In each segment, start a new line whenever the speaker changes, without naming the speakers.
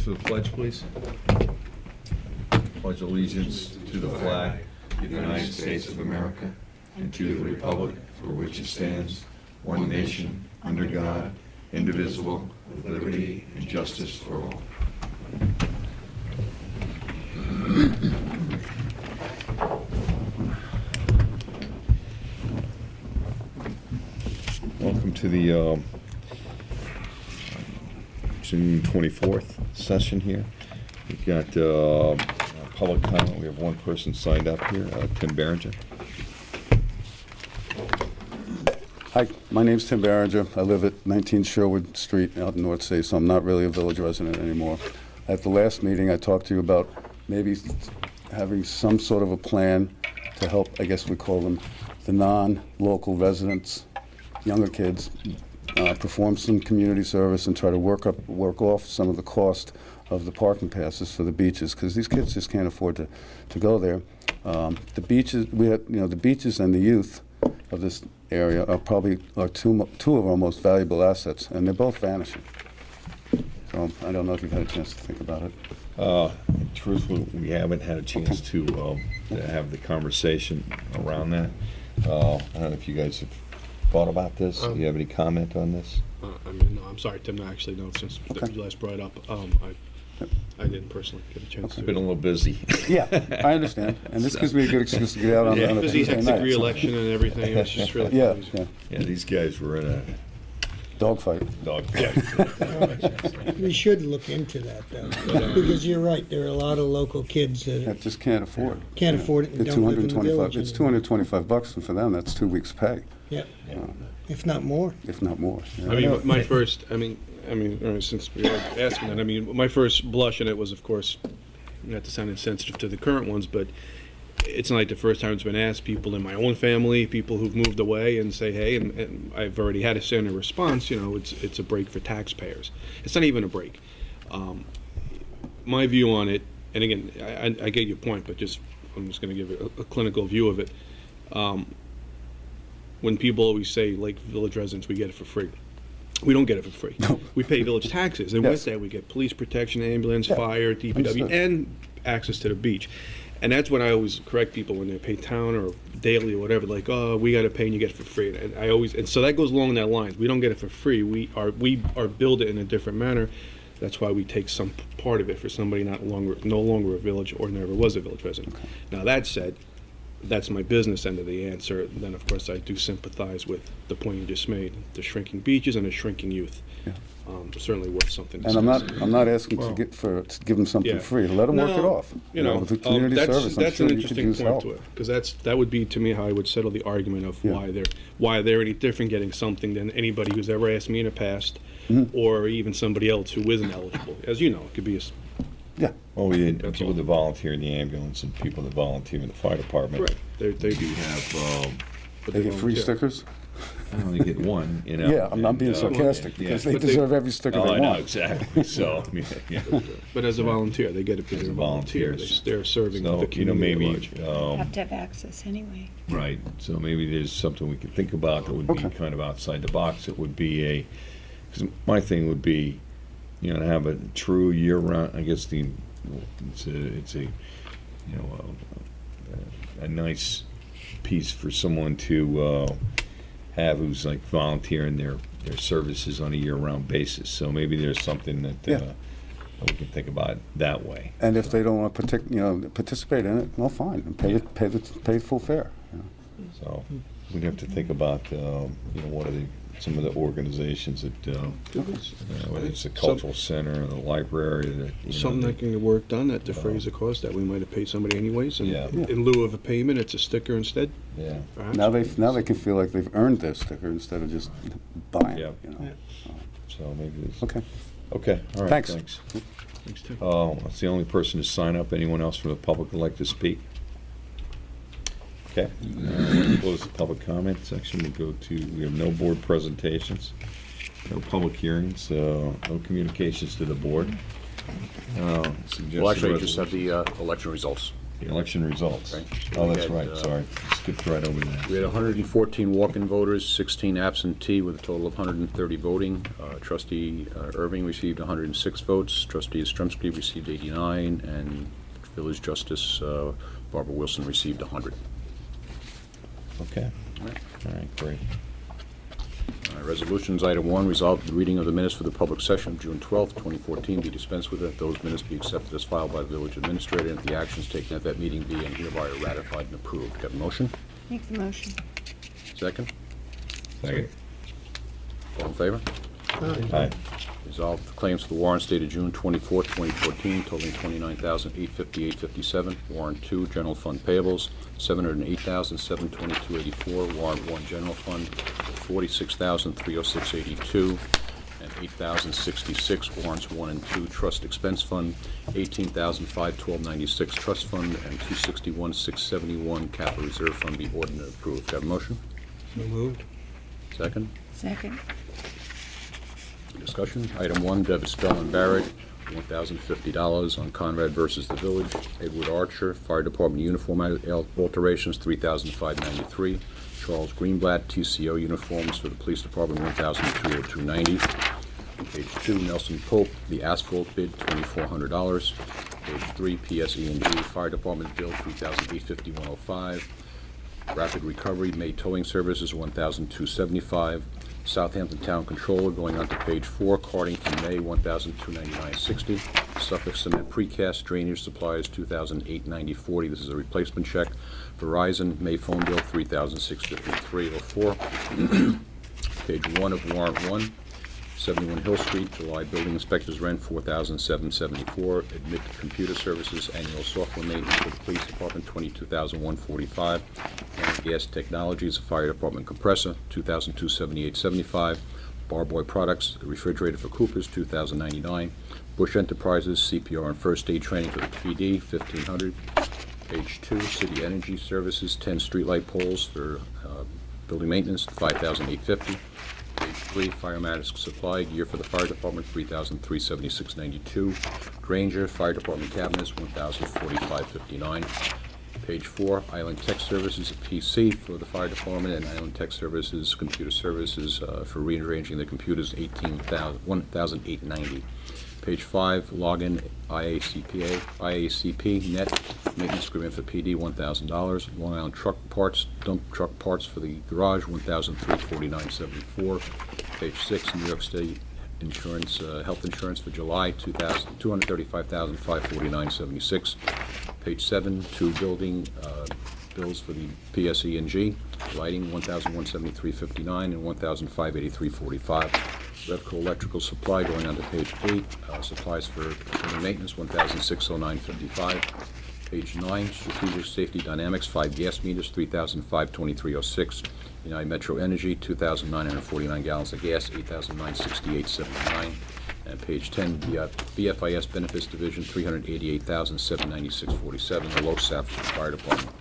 for the pledge, please. Pledge allegiance to the flag of the United States of America and to the republic for which it stands, one nation, under God, indivisible, with liberty and justice for all. Welcome to the June 24th session here. We've got public comment. We have one person signed up here, Tim Berenger.
Hi, my name's Tim Berenger. I live at 19 Sherwood Street out in North Sea, so I'm not really a village resident anymore. At the last meeting, I talked to you about maybe having some sort of a plan to help, I guess we call them, the non-local residents, younger kids, perform some community service and try to work off some of the cost of the parking passes for the beaches, because these kids just can't afford to go there. The beaches, the beaches and the youth of this area are probably two of our most valuable assets, and they're both vanishing. So I don't know if you've had a chance to think about it.
Truthfully, we haven't had a chance to have the conversation around that. I don't know if you guys have thought about this. Do you have any comment on this?
No, I'm sorry, Tim. Actually, no. Since you last brought it up, I didn't personally get a chance to.
I've been a little busy.
Yeah, I understand, and this gives me a good excuse to get out on a
busy,
Tuesday
hectic
night.
re-election and everything. It was just really
Yeah,
crazy.
yeah.
Yeah, these guys were in a
Dogfight.
dogfight.
We should look into that, though, because you're right, there are a lot of local kids that
That just can't afford.
can't afford it and
It's
don't live in the
225.
village
It's
anymore.
$225, and for them, that's 2 weeks' pay,
Yeah, if not more.
if not more. Yeah.
I mean, my first. Since we were asking that, my first blush in it was, of course, not to sound insensitive to the current ones, but it's not like the first time it's been asked. People in my own family, people who've moved away, and say, hey, and I've already had a standard response. It's a break for taxpayers. It's not even a break. My view on it, and again, I get your point, but I'm just going to give a clinical view of it. When people always say, like village residents, we get it for free. We don't get it for free.
No.
We pay village taxes, and
Yes.
with that we get police protection, ambulance,
Yeah.
fire, DPW,
Understood.
and access to the beach. And that's when I always correct people when they pay town or daily or whatever, like, oh, we got to pay and you get it for free. And so that goes along that lines. We don't get it for free. We are billed it in a different manner. That's why we take some part of it for somebody no longer a village or never was a village resident.
Okay.
Now that said, that's my business end of the answer. Then of course I do sympathize with the point you just made: the shrinking beaches and the shrinking youth.
Yeah.
Certainly worth something. To
And
discuss.
I'm not asking to give them something
Yeah.
free. Let them work it off. With the community service, I'm
that's
sure
an
you could
interesting
use
point
help.
to it, because that would be to me how I would settle the argument of
Yeah.
why they're any different getting something than anybody who's ever asked me in the past,
Mm-hmm.
or even somebody else who isn't eligible. As you know, it could be
Yeah.
Well, we had
That's
people
all.
that volunteer in the ambulance and people that volunteer in the fire department.
right. They
We do have,
but
They get free
volunteer.
stickers?
I only get one,
Yeah, I'm not being sarcastic,
yeah.
because they
But they-
deserve every sticker
Oh,
they
I know,
want.
exactly, so, yeah.
But as a volunteer, they get it because
As
they're
a
volunteer.
volunteer.
They're serving
So,
the community at
maybe,
large.
Have to have access anyway.
right, so maybe there's something we could think about that would be
Okay.
kind of outside the box. It would be because my thing would be, to have a true year-round, I guess it's a nice piece for someone to have who's like volunteering their services on a year-round basis. So maybe there's something that
Yeah.
we can think about that way.
And if they don't want to participate in it, well, fine, and pay full fare.
So we'd have to think about, what are some of the organizations that, whether it's the cultural center or the library that,
Something that can get work done that defrays the cost that we might have paid somebody anyways, and
Yeah.
in lieu of a payment, it's a sticker instead.
yeah.
Perhaps.
Now they can feel like they've earned their sticker instead of just buying
Yeah.
it.
So maybe there's,
Okay.
okay, all right,
Thanks.
thanks.
Thanks, Tim.
That's the only person to sign up. Anyone else from the public would like to speak? Okay, close the public comment section. We have no board presentations, no public hearings, no communications to the board.
Well, actually, you just have the election results.
The election results.
Okay.
Oh, that's
We had,
right, sorry. Skipped right over that.
We had 114 walk-in voters, 16 absentee, with a total of 130 voting. Trustee Irving received 106 votes. Trustee Strumsky received 89, and Village Justice Barbara Wilson received 100.
Okay.
All right.
All right, great.
Resolutions, item 1, resolve the reading of the minutes for the public session of June 12th, 2014 be dispensed with, that those minutes be accepted as filed by the village administrator, and that the actions taken at that meeting be and hereby are ratified and approved. Do you have a motion?
Make the motion.
Second?
Second.
All in favor?
Aye.
Resolve the claims for the warrants dated June 24th, 2014, totaling $29,858.57. Warrant 2, general fund payables, $708,722.84. Warrant 1, general fund, $46,306.82. And $8,066. Warrants 1 and 2, trust expense fund, $18,512.96. Trust fund, and $261,671. Capital reserve fund be ordered and approved. Do you have a motion?
So moved.
Second?
Second.
Discussion. Item 1, debit Spell and Barrett, $1,050 on Conrad versus the Village. Edward Archer, Fire Department uniform alterations, $3,593. Charles Greenblatt, TCO uniforms for the Police Department, $1,202.90. Page 2, Nelson Pope, the asphalt bid, $2,400. Page 3, PSE&G, Fire Department bill, $3,851.05. Rapid Recovery, May Towing Services, $1,275. Southampton Town Controller, going on to page 4, Cardington, May, $1,299.60. Suffolk Cement Precast Drainage Supplies, $2,890.40. This is a replacement check. Verizon, May phone bill, $3,653.04. Page 1 of warrant 1, 71 Hill Street, July Building Inspector's rent, $4,774. Admit Computer Services, annual software maintenance for the Police Department, $22,145. And Gas Technologies, Fire Department compressor, $2,278.75. Barboy Products, refrigerator for Coopers, $2,099. Bush Enterprises, CPR and first aid training for the PD, $1,500. Page 2, City Energy Services, 10 streetlight poles for building maintenance, $5,850. Page 3, Firematic Supply Gear for the Fire Department, $3,376.92. Granger Fire Department Cabinets, $1,045.59. Page 4, Island Tech Services, PC for the Fire Department, and Island Tech Services, Computer Services for rearranging the computers, $1,890. Page 5, Login IACP Net Maintenance Agreement for PD, $1,000. Long Island Truck Parts, Dump Truck Parts for the Garage, $1,349.74. Page 6, New York State Insurance, Health Insurance for July, $235,549.76. Page 7, 2 building bills for the PSE&G, lighting, $1,173.59 and $1,583.45. Revco Electrical Supply, going on to page 8, supplies for building maintenance, $1,609.55. Page 9, Strategic Safety Dynamics, 5 gas meters, $3,523.06. United Metro Energy, 2,949 gallons of gas, $8,968.79. And page 10, BFIS Benefits Division, $388,796.47, the LoSAP for the Fire Department.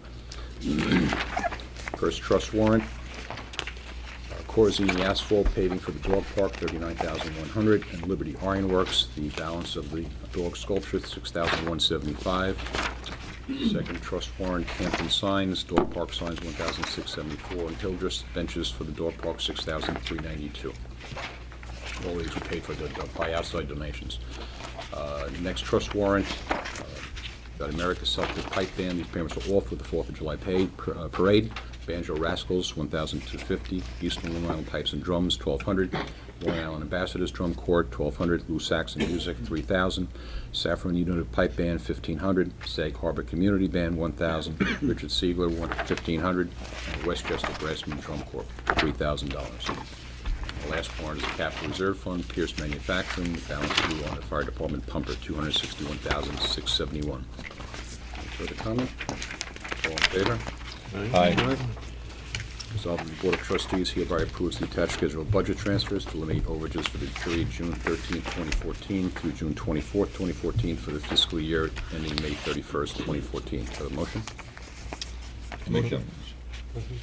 First trust warrant, Corzini Asphalt Paving for the Dog Park, $39,100, and Liberty Ironworks, the balance of the dog sculpture, $6,175. Second trust warrant, Hampton Signs, Dog Park Signs, $1,674, and Hildreth Benches for the Dog Park, $6,392. All these were paid for by outside donations. Next trust warrant, got America Celtic Pipe Band. These payments were all for the 4th of July parade. Banjo Rascals, $1,250. Eastern Long Island Pipes and Drums, $1,200. Long Island Ambassadors Drum Corps, $1,200. Blue Saxon Music, $3,000. Saffron United Pipe Band, $1,500. Sag Harbor Community Band, $1,000. Richard Siegler, $1,500. And Westchester Brassman Drum Corps, $3,000. The last warrant is the Capital Reserve Fund, Pierce Manufacturing, the balance due on the Fire Department pumper, $261,671. Any further comment? All in favor?
Aye.
Resolved that the Board of Trustees hereby approves the attached schedule of budget transfers to eliminate overages for the period June 13, 2014 through June 24, 2014 for the fiscal year ending May 31st, 2014. Do I have a motion?
Motion.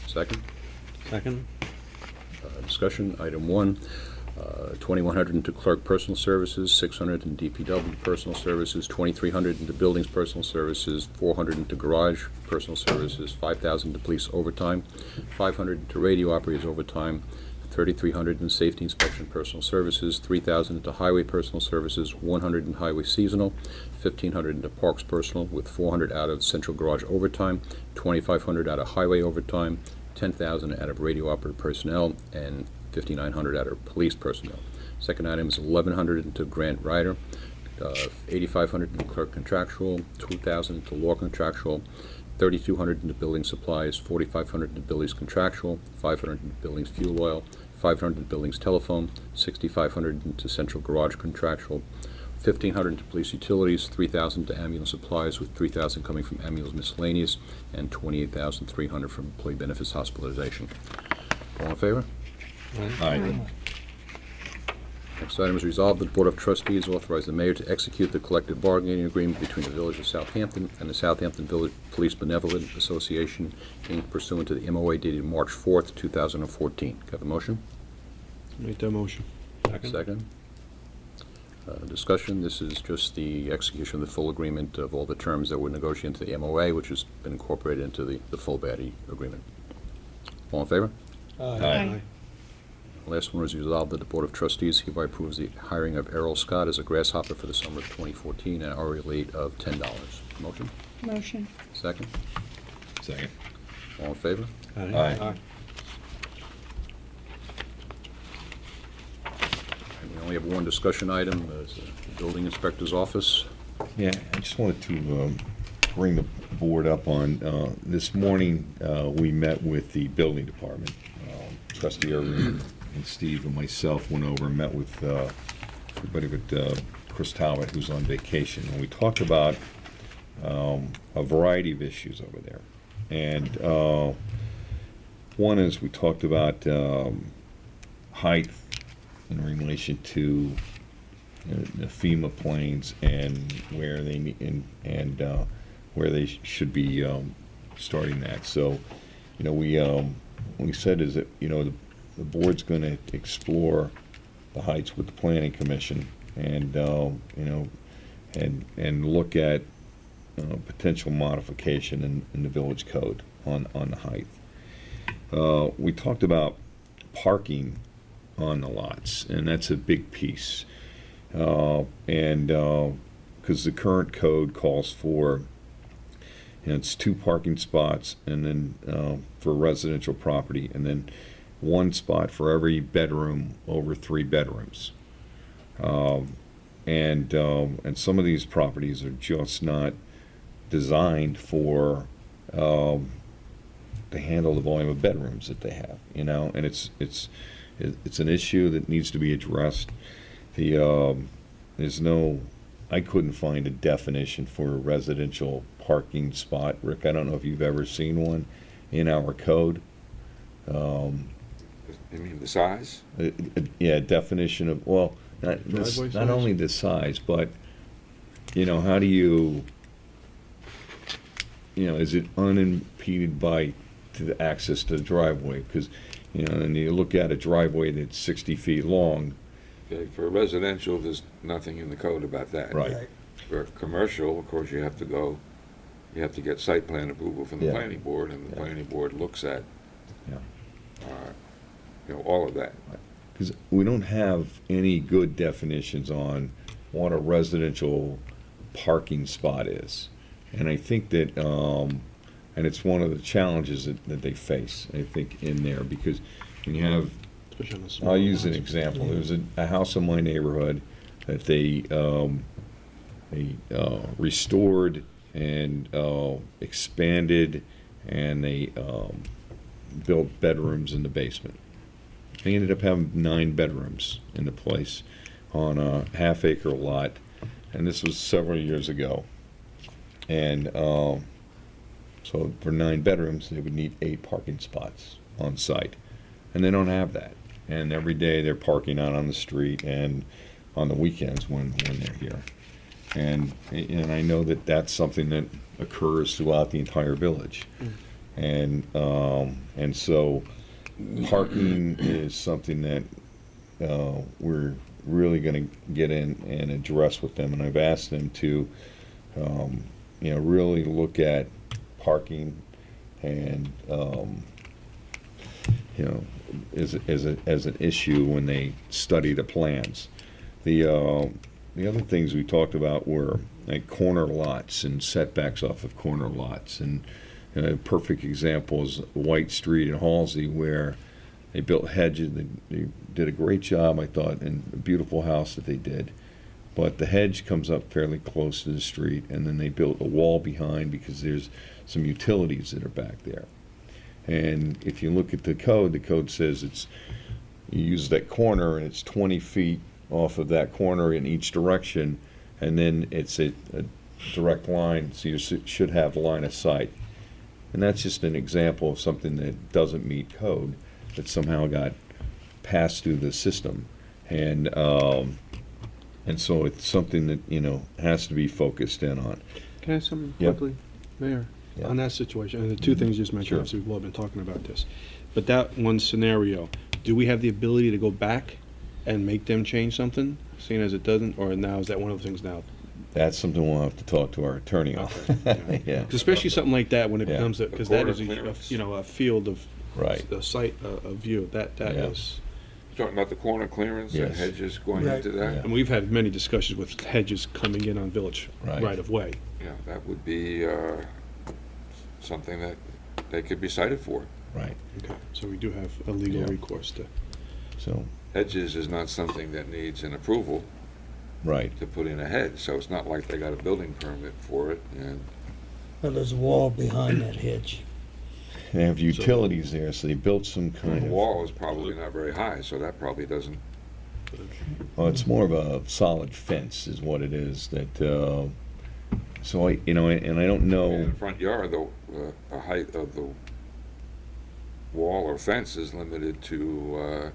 Second?
Second.
Discussion. Item 1, $2,100 into clerk personal services, $600 in DPW personal services, $2,300 into buildings personal services, $400 into garage personal services, $5,000 into police overtime, $500 into radio operators overtime, $3,300 in safety inspection personal services, $3,000 into highway personal services, $100 in highway seasonal, $1,500 into parks personal, with $400 out of central garage overtime, $2,500 out of highway overtime, $10,000 out of radio operator personnel, and $5,900 out of police personnel. Second item is $1,100 into grant writer, $8,500 into clerk contractual, $2,000 into law contractual, $3,200 into building supplies, $4,500 into buildings contractual, $500 into buildings fuel oil, $500 into buildings telephone, $6,500 into central garage contractual, $1,500 into police utilities, $3,000 into ambulance supplies, with $3,000 coming from ambulance miscellaneous, and $28,300 from employee benefits hospitalization. All in favor?
Aye.
Next item is resolved that the Board of Trustees authorize the mayor to execute the collective bargaining agreement between the Village of Southampton and the Southampton Village Police Benevolent Association, Inc., pursuant to the MOA dated March 4th, 2014. Can I have a motion?
Make that motion.
Second. Discussion. This is just the execution of the full agreement of all the terms that were negotiated into the MOA, which has been incorporated into the full body agreement. All in favor?
Aye.
Last one is resolved that the Board of Trustees hereby approves the hiring of Errol Scott as a grasshopper for the summer of 2014 at an hourly rate of $10. Motion?
Motion.
Second.
Second.
All in favor?
Aye.
And we only have one discussion item, is the building inspector's office.
Yeah, I just wanted to bring the board up on, this morning, we met with the building department. Trustee Irving and Steve and myself went over and met with everybody but Chris Talbot, who's on vacation. And we talked about a variety of issues over there. And one is we talked about height in relation to the FEMA planes and where they need, and where they should be starting that. So, you know, we said is that, you know, the board's going to explore the heights with the planning commission, and you know, and look at potential modification in the village code on the height. We talked about parking on the lots, and that's a big piece, and because the current code calls for, and it's 2 parking spots, and then for residential property, and then 1 spot for every bedroom over 3 bedrooms. And some of these properties are just not designed for to handle the volume of bedrooms that they have, you know, and it's an issue that needs to be addressed. There's no, I couldn't find a definition for a residential parking spot. Rick, I don't know if you've ever seen one in our code.
You mean the size?
Yeah, definition of, well, not
Driveway
not
size?
only the size, but, you know, how do you know, is it unimpeded by to the access to the driveway? Because, you know, and you look at a driveway that's 60 feet long.
Okay, for residential, there's nothing in the code about that.
Right.
For commercial, of course, you have to get site plan approval from the
Yeah.
planning board, and the
Yeah.
planning board looks at,
Yeah.
you know, all of that.
Because we don't have any good definitions on what a residential parking spot is. And I think that, and it's one of the challenges that they face, I think, in there, because when you have,
Especially on the small
I'll use an
lots.
example. There's a house in my neighborhood that they restored and expanded, and they built bedrooms in the basement. They ended up having 9 bedrooms in the place on a half-acre lot, and this was several years ago. And so for 9 bedrooms, they would need 8 parking spots on site, and they don't have that. And every day they're parking out on the street, and on the weekends when they're here. And I know that that's something that occurs throughout the entire village. And so parking is something that we're really going to get in and address with them, and I've asked them to, really look at parking and, as an issue when they study the plans. The other things we talked about were like corner lots and setbacks off of corner lots, and a perfect example is White Street in Halsey, where they built hedges. They did a great job, I thought, and a beautiful house that they did. But the hedge comes up fairly close to the street, and then they built a wall behind because there's some utilities that are back there. And if you look at the code says you use that corner, and it's 20 feet off of that corner in each direction, and then it's a direct line, so you should have line of sight. And that's just an example of something that doesn't meet code, that somehow got passed through the system. And so it's something that, has to be focused in on.
Can I ask something
Yep.
quickly, Mayor?
Yeah.
On that situation, and the two things you just mentioned,
Sure.
obviously we've all been talking about this, but that one scenario, do we have the ability to go back and make them change something, seeing as it doesn't, or now is that one of the things now?
That's something we'll have to talk to our attorney on.
Okay.
Yeah,
'Cause especially something like that when it
Yeah.
becomes, because that is
Corner clearance.
a field of,
right.
a site, a view, that
Yeah.
is.
Talking about the corner clearance and
Yes.
hedges going
Right.
into that?
Yeah.
And we've had many discussions with hedges coming in on village
Right.
right of way.
Yeah, that would be something that they could be cited for.
Right.
Okay, so we do have a legal
Yeah.
recourse to.
So,
Hedges is not something that needs an approval
right.
to put in a hedge, so it's not like they got a building permit for it, and
Well, there's a wall behind that hedge.
They have utilities there, so they built some kind
the
of.
wall is probably not very high, so that probably doesn't.
Well, it's more of a solid fence, is what it is. That so and I don't
In
know.
the front yard, the height of the wall or fence is limited to,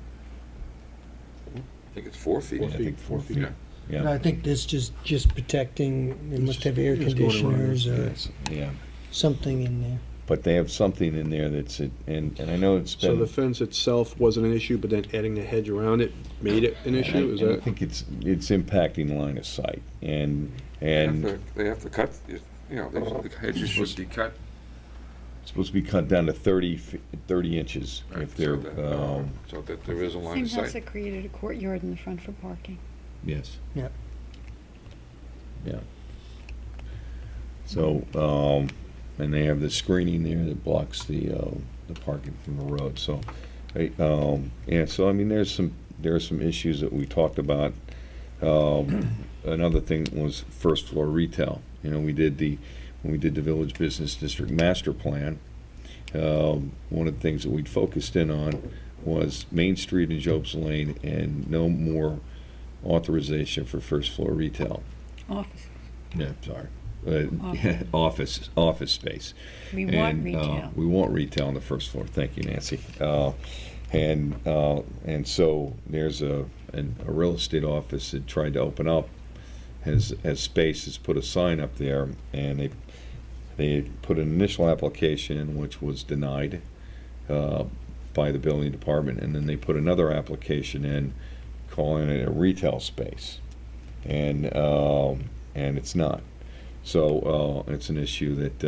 I think it's 4 feet.
I think 4 feet.
Yeah.
And
Yeah.
I think this just protecting, they must have air
Just going around.
conditioners or
Yes, yeah.
something in there.
But they have something in there that's and I know it's
So
been.
the fence itself wasn't an issue, but then adding the hedge around it made it an issue, is
I
that?
think it's impacting line of sight and
They have to cut, the hedges should be cut.
it's supposed to be cut down to 30 inches if they're
So that there is a line
Same
of
house
sight.
that created a courtyard in the front for parking.
yes.
Yep.
Yeah. So, and they have the screening there that blocks the parking from the road. So, yeah. So I mean, there are some issues that we talked about. Another thing was first floor retail. When we did the Village Business District Master Plan. One of the things that we'd focused in on was Main Street and Jobs Lane, and no more authorization for first floor retail.
Office.
Yeah, sorry.
Office.
Office space.
We want retail.
We want retail on the first floor. Thank you, Nancy. And so there's a real estate office that tried to open up, has space, has put a sign up there, and they put an initial application in which was denied by the building department, and then they put another application in calling it a retail space, and it's not. So it's an issue that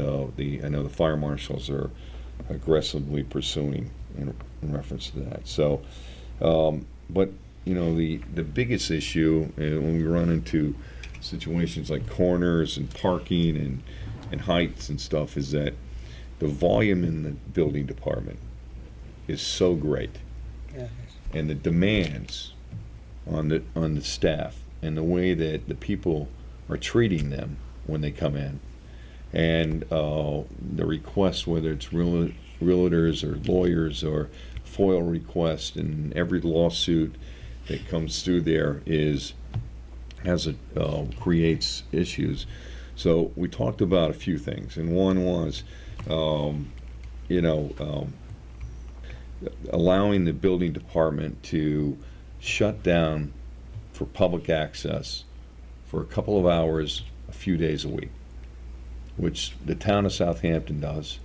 I know the fire marshals are aggressively pursuing in reference to that. So, but the biggest issue when we run into situations like corners and parking and heights and stuff is that the volume in the building department is so great,
Yeah.
and the demands on the staff and the way that the people are treating them when they come in, and the requests, whether it's realtors or lawyers or FOIL requests, and every lawsuit that comes through there creates issues. So we talked about a few things, and one was, allowing the building department to shut down for public access for a couple of hours, a few days a week, which the town of Southampton does,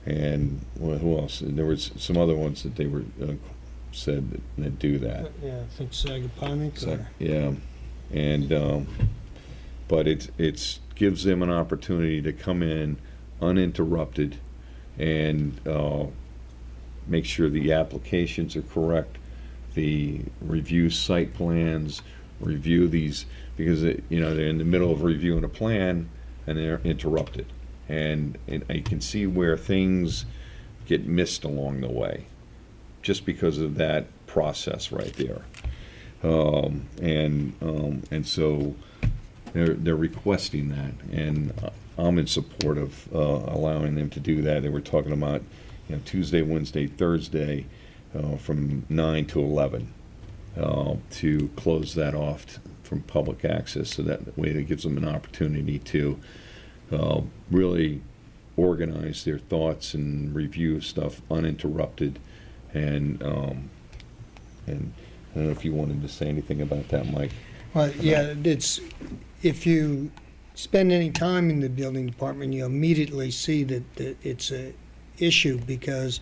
and who else? There was some other ones that they were said that do that.
Yeah, I think Sagaponic
So,
or,
yeah, and but it's gives them an opportunity to come in uninterrupted and make sure the applications are correct, the review site plans, review these, because they're in the middle of reviewing a plan and they're interrupted, and I can see where things get missed along the way, just because of that process right there. And so they're requesting that, and I'm in support of allowing them to do that. They were talking about Tuesday, Wednesday, Thursday from 9 to 11 to close that off from public access, so that way it gives them an opportunity to really organize their thoughts and review stuff uninterrupted. And I don't know if you wanted to say anything about that, Mike.
well, yeah, it's, if you spend any time in the building department, you immediately see that it's a issue, because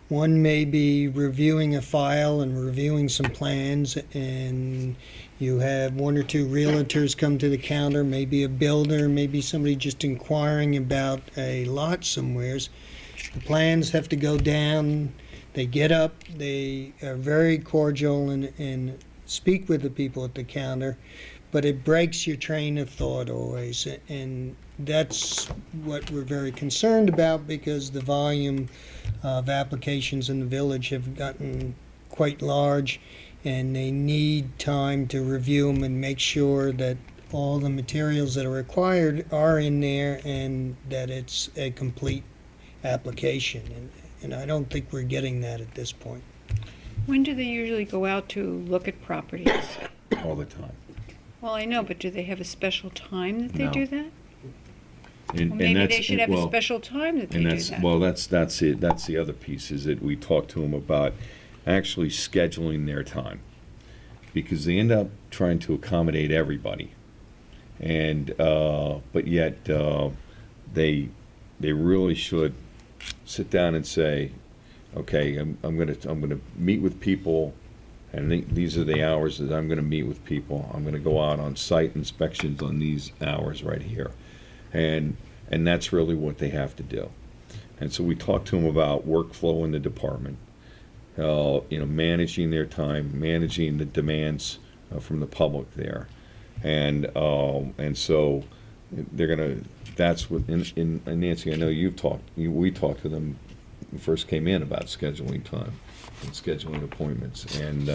one may be reviewing a file and reviewing some plans, and you have one or two realtors come to the counter, maybe a builder, maybe somebody just inquiring about a lot somewheres. The plans have to go down, they get up, they are very cordial and speak with the people at the counter, but it breaks your train of thought always, and that's what we're very concerned about, because the volume of applications in the village have gotten quite large, and they need time to review them and make sure that all the materials that are required are in there and that it's a complete application. And I don't think we're getting that at this point.
When do they usually go out to look at properties?
All the time.
Well, I know, but do they have a special time that they
No.
do that?
And,
Well, maybe they
that's-
should have a
well,
special time that they
And
do
that's,
that.
well, that's it. That's the other piece, is that we talked to them about actually scheduling their time, because they end up trying to accommodate everybody, and but yet they really should sit down and say, okay, I'm gonna meet with people, and these are the hours that I'm gonna meet with people. I'm gonna go out on site inspections on these hours right here, and that's really what they have to do. And so we talked to them about workflow in the department, managing their time, managing the demands from the public there, and so they're gonna. That's what. And Nancy, I know we talked to them when we first came in about scheduling time and scheduling appointments, and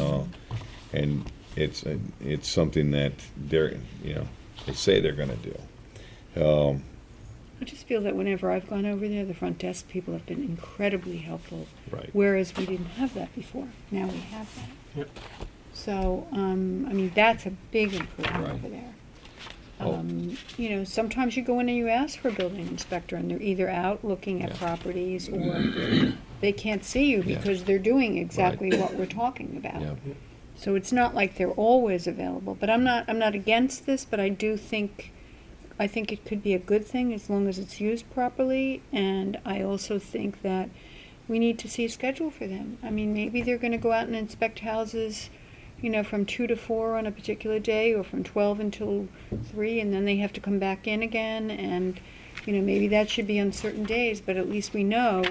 it's something that they say they're gonna do.
I just feel that whenever I've gone over there, the front desk people have been incredibly helpful.
Right.
Whereas we didn't have that before. Now we have that.
Yep.
So, that's a big improvement
Right.
over there.
Oh.
Sometimes you go in and you ask for a building inspector, and they're either out looking at
Yeah.
properties, or they can't see you
Yeah.
because they're doing exactly what we're talking about.
Yeah.
So it's not like they're always available. But I'm not against this, but I think it could be a good thing as long as it's used properly, and I also think that we need to see a schedule for them. I mean, maybe they're going to go out and inspect houses, from 2 to 4 on a particular day, or from 12 until 3, and then they have to come back in again, and, maybe that should be on certain days, but at least we know,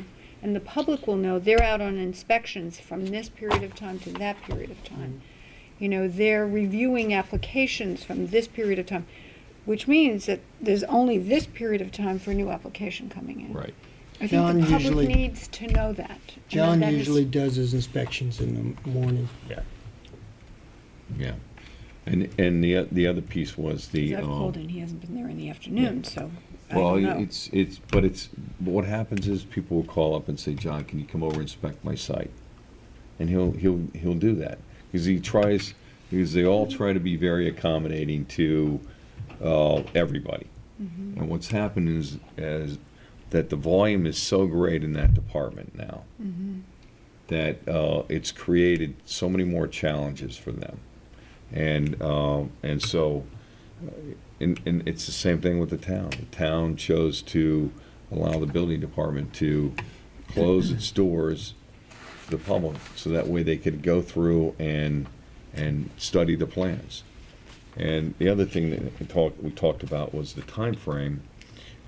and the public will know, they're out on inspections from this period of time to that period of time. They're reviewing applications from this period of time, which means that there's only this period of time for a new application coming in.
Right.
I think
John
the public
usually-
needs to know that.
John
That is-
usually does his inspections in the morning.
Yeah. And the other piece was the.
I've called and he hasn't been there in the afternoon, so I don't know.
But what happens is people will call up and say, John, can you come over and inspect my site? And he'll do that, because they all try to be very accommodating to everybody.
Mm-hmm.
And what's happened is that the volume is so great in that department now
Mm-hmm.
that it's created so many more challenges for them, and so and it's the same thing with the town. The town chose to allow the building department to close its doors to the public, so that way they could go through and study the plans. And the other thing that we talked about was the time frame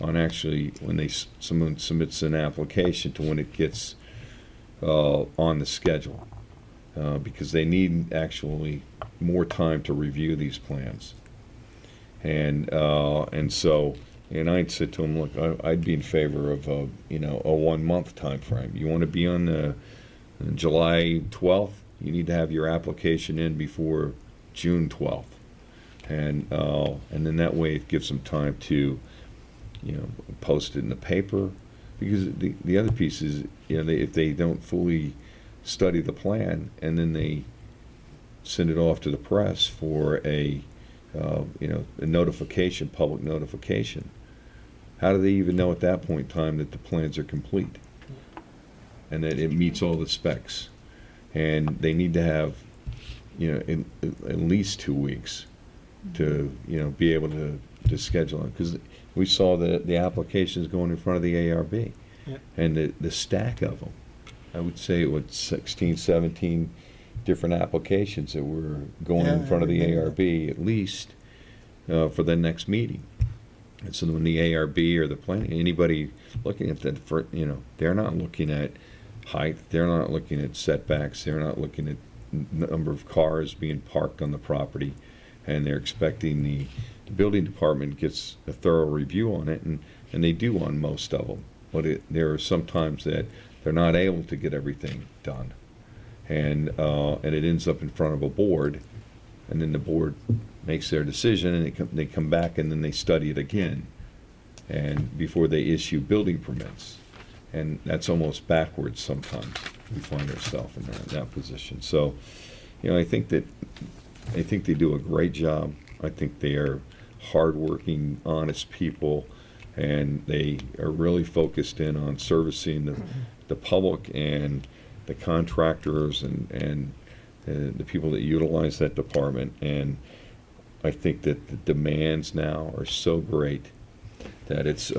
on actually when someone submits an application to when it gets on the schedule, because they need actually more time to review these plans. And so, and I'd said to him, look, I'd be in favor of a 1 month time frame. You want to be on the July 12th, you need to have your application in before June 12th. And then that way it gives them time to, post it in the paper. Because the other piece is, if they don't fully study the plan and then they send it off to the press for a notification, public notification, how do they even know at that point in time that the plans are complete and that it meets all the specs? And they need to have, at least 2 weeks to, be able to schedule it. Because we saw the applications going in front of the ARB, and the stack of them. I would say it was 16, 17 different applications that were going in front of the ARB at least for the next meeting. And so when the ARB or the planning, anybody looking at that, they're not looking at height, they're not looking at setbacks, they're not looking at number of cars being parked on the property, and they're expecting the building department gets a thorough review on it, and they do on most of them. But there are some times that they're not able to get everything done, and it ends up in front of a board, and then the board makes their decision, and they come back and then they study it again, and before they issue building permits, and that's almost backwards sometimes. We find ourselves in that position. So, I think they do a great job. I think they are hardworking, honest people, and they are really focused in on servicing the public and the contractors and the people that utilize that department. And I think that the demands now are so great that it's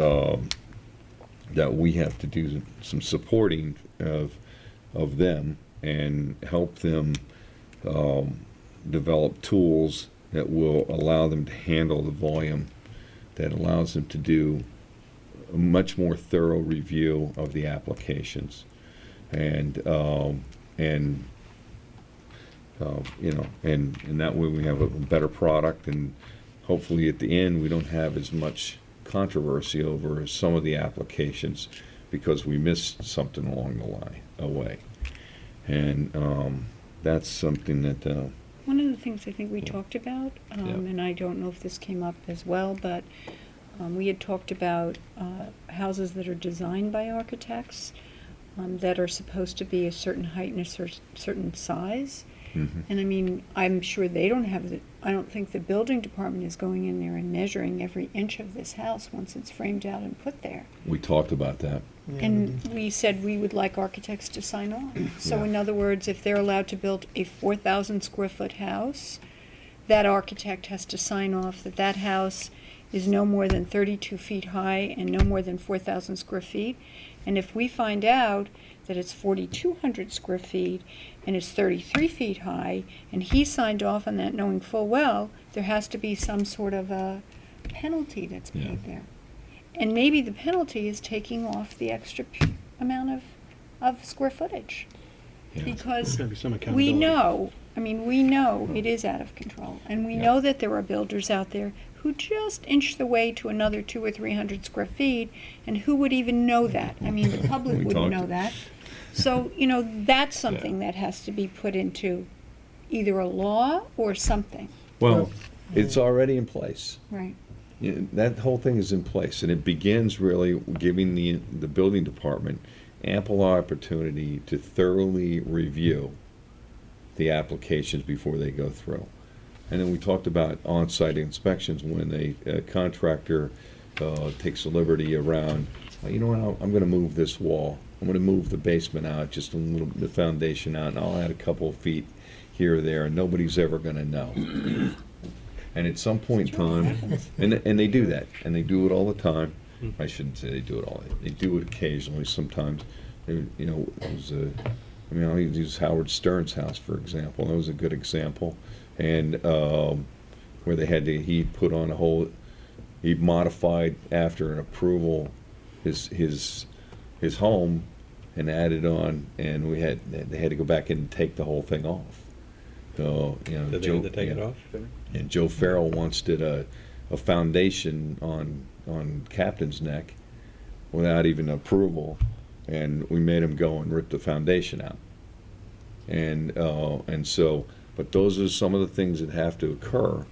that we have to do some supporting of them and help them develop tools that will allow them to handle the volume, that allows them to do a much more thorough review of the applications, and that way we have a better product, and hopefully at the end we don't have as much controversy over some of the applications because we missed something along the way. And that's something that
One of the things I think we talked about, and I don't know if this came up as well, but we had talked about houses that are designed by architects that are supposed to be a certain height and a certain size.
Mhm.
And I mean, I'm sure they don't have I don't think the building department is going in there and measuring every inch of this house once it's framed out and put there.
we talked about that.
And we said we would like architects to sign on. So
Yeah.
in other words, if they're allowed to build a 4,000 square foot house, that architect has to sign off that that house is no more than 32 feet high and no more than 4,000 square feet. And if we find out that it's 4,200 square feet and it's 33 feet high, and he signed off on that knowing full well, there has to be some sort of a penalty that's paid there. And maybe the penalty is taking off the extra amount of square footage.
Yeah.
There's
Because
gotta be some
we
accountability.
know, we know it is out of control. And we know that there are builders out there who just inch the way to another 200 or 300 square feet, and who would even know that? I mean, the public
We
wouldn't
talked-
know that. So, that's something that has to be put into either a law or something.
Well, it's already in place.
Right.
That whole thing is in place, and it begins really giving the building department ample opportunity to thoroughly review the applications before they go through. And then we talked about on-site inspections when a contractor takes a liberty around, well, you know what, I'm going to move this wall. I'm going to move the basement out, just a little, the foundation out, and I'll add a couple of feet here or there, and nobody's ever going to know. And at some point in time, and they do that, and they do it all the time. I shouldn't say they do it all. They do it occasionally. Sometimes, there was I mean, I'll use Howard Stern's house, for example. That was a good example. And where they had to, he put on a whole, he modified after an approval his home and added on, and they had to go back in and take the whole thing off. So, you know,
Did they have to take it off?
and Joe Farrell once did a foundation on Captain's Neck without even approval, and we made him go and rip the foundation out. And so, but those are some of the things that have to occur,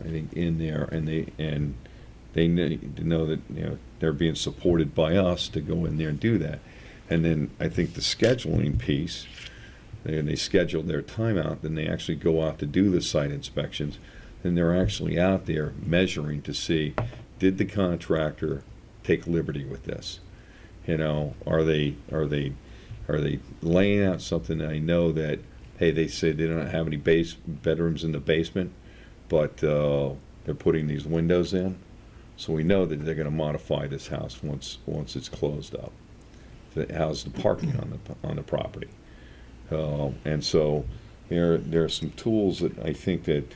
I think, in there, and they need to know that, you know, they're being supported by us to go in there and do that. And then I think the scheduling piece, they schedule their time out, then they actually go out to do the site inspections, and they're actually out there measuring to see, did the contractor take liberty with this? You know, are they laying out something that I know that, hey, they say they don't have any bedrooms in the basement, but they're putting these windows in, so we know that they're going to modify this house once it's closed up to house the parking on the property. And so there are some tools that I think that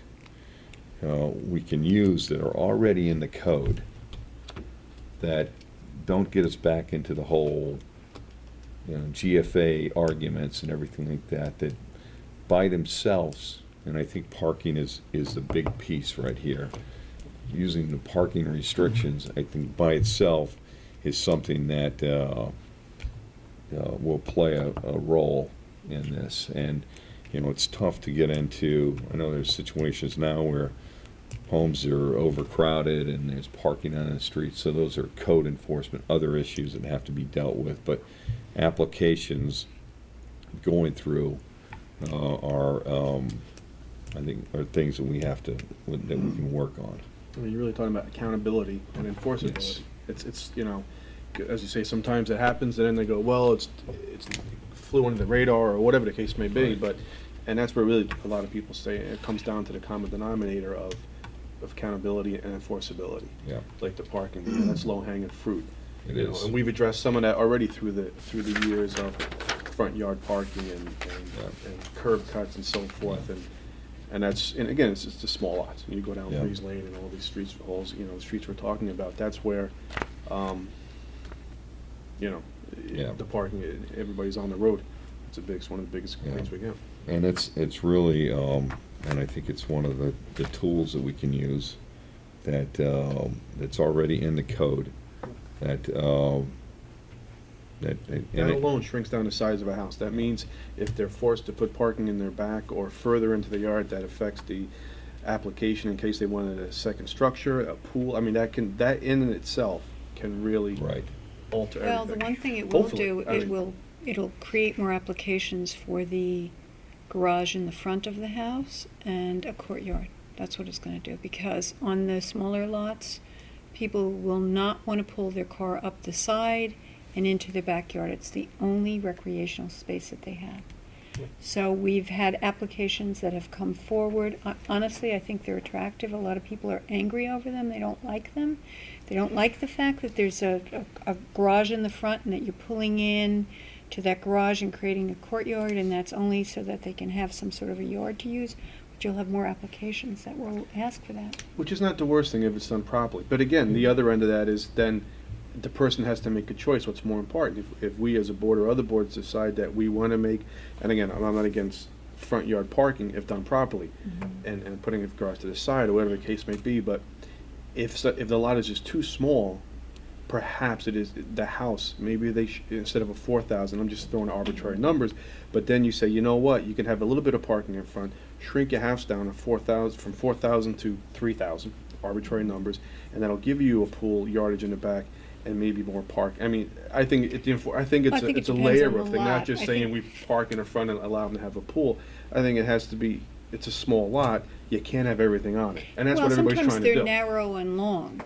we can use that are already in the code that don't get us back into the whole, you know, GFA arguments and everything like that, that by themselves, and I think parking is the big piece right here. Using the parking restrictions, I think by itself is something that will play a role in this. And, you know, it's tough to get into. I know there's situations now where homes are overcrowded and there's parking on the street, so those are code enforcement, other issues that have to be dealt with. But applications going through I think, are things that we can work on.
I mean, you're really talking about accountability and enforceability.
Yes.
It's you know, as you say, sometimes it happens, and then they go, well, it's flew under the radar or whatever the case may be.
Right.
And that's where really a lot of people say it comes down to the common denominator of accountability and enforceability.
Yeah,
Like the parking, you know, that's low hanging fruit.
it
You know,
is.
and we've addressed some of that already through the years of front yard parking and curb cuts and so forth. And that's, and again, it's just the small lots. When you go down
Yeah.
Breeze Lane and all these streets, holes, you know, the streets we're talking about, that's where, you know,
Yeah.
the parking, everybody's on the road. It's one of the biggest
Yeah.
complaints we get.
And it's really, and I think it's one of the tools that we can use that that's already in the code. That
That alone shrinks down the size of a house. That means if they're forced to put parking in their back or further into the yard, that affects the application in case they wanted a second structure, a pool. I mean, that in itself can really
right.
alter
Well,
everything.
the one thing it will
Hopefully.
do,
I mean,
it'll create more applications for the garage in the front of the house and a courtyard. That's what it's gonna do, because on the smaller lots, people will not wanna pull their car up the side and into the backyard. It's the only recreational space that they have. So we've had applications that have come forward. Honestly, I think they're attractive. A lot of people are angry over them. They don't like them. They don't like the fact that there's a garage in the front and that you're pulling in to that garage and creating a courtyard, and that's only so that they can have some sort of a yard to use. But you'll have more applications that will ask for that.
which is not the worst thing if it's done properly. But again, the other end of that is then the person has to make a choice. What's more important? If we as a board or other boards decide that we want to make, and again, I'm not against front yard parking if done properly, and putting a garage to the side or whatever the case may be, but if the lot is just too small, perhaps it is the house. Maybe they instead of a 4,000, I'm just throwing arbitrary numbers, but then you say, you know what, you can have a little bit of parking in front, shrink your house down to 4,000, from 4,000 to 3,000, arbitrary numbers, and that'll give you a pool yardage in the back and maybe more park. I mean, I think it's
it
a
depends
layer
on the
of thing, not
lot.
just
I
saying
think-
we park in the front and allow them to have a pool. I think it has to be, it's a small lot, you can't have everything on it, and that's
Well,
what everybody's trying to
sometimes
do.
they're narrow and long.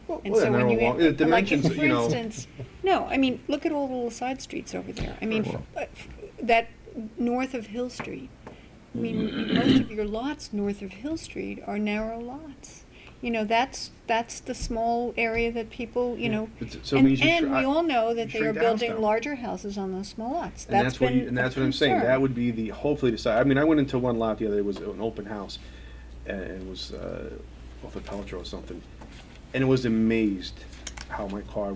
Well,
And
yeah,
so when
narrow
you,
walk-
like,
dimensions,
for
you know.
instance, no, I mean, look at all the little side streets over there. I mean,
Sure.
that north of Hill Street. I mean, most of your lots north of Hill Street are narrow lots. You know, that's the small area that people, you know,
So it means you
and
try-
we all know that they are
shrink the house
building
down.
larger houses on those small lots.
And that's what
been
and that's
a
what I'm saying.
concern.
That would be the hopefully the side. I mean, I went into one lot the other day. It was an open house, and it was off of Pelletro or something, and it was amazed how my car,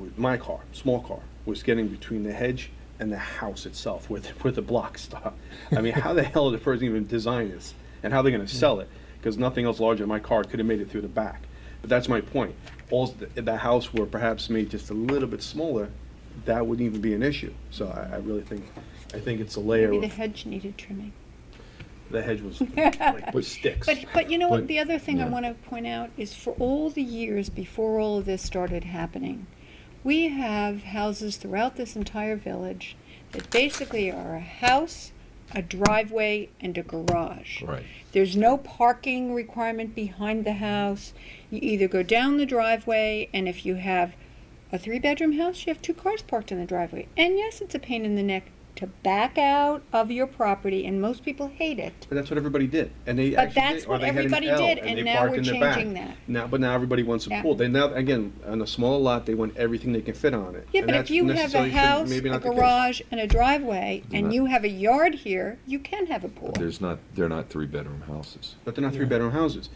small car, was getting between the hedge and the house itself, where the blocks stop. I mean, how the hell did the person even design this, and how they're going to sell it? Because nothing else larger than my car could have made it through the back. But that's my point. All the house were perhaps made just a little bit smaller, that wouldn't even be an issue. So I really think, it's a layer
Maybe the
of,
hedge needed trimming.
the hedge was like with sticks.
But you know what,
But-
the other thing I
yeah.
want to point out is for all the years before all of this started happening, we have houses throughout this entire village that basically are a house, a driveway, and a garage.
Right.
There's no parking requirement behind the house. You either go down the driveway, and if you have a 3-bedroom house, you have 2 cars parked in the driveway. And yes, it's a pain in the neck to back out of your property, and most people hate it.
But that's what everybody did, and they
But
actually
that's
did, or
what
they had an
everybody
L,
did,
and
and
they
now
parked
we're
in the back.
changing that.
But now everybody wants a
Yeah.
pool. They now, again, on a smaller lot, they want everything they can fit on it.
Yeah,
And
but if
that's
you have a
necessarily
house,
maybe
a
not the case.
garage, and a driveway, and
not-
you have a yard here, you can have a pool.
They're not 3-bedroom houses.
But they're not 3-bedroom houses.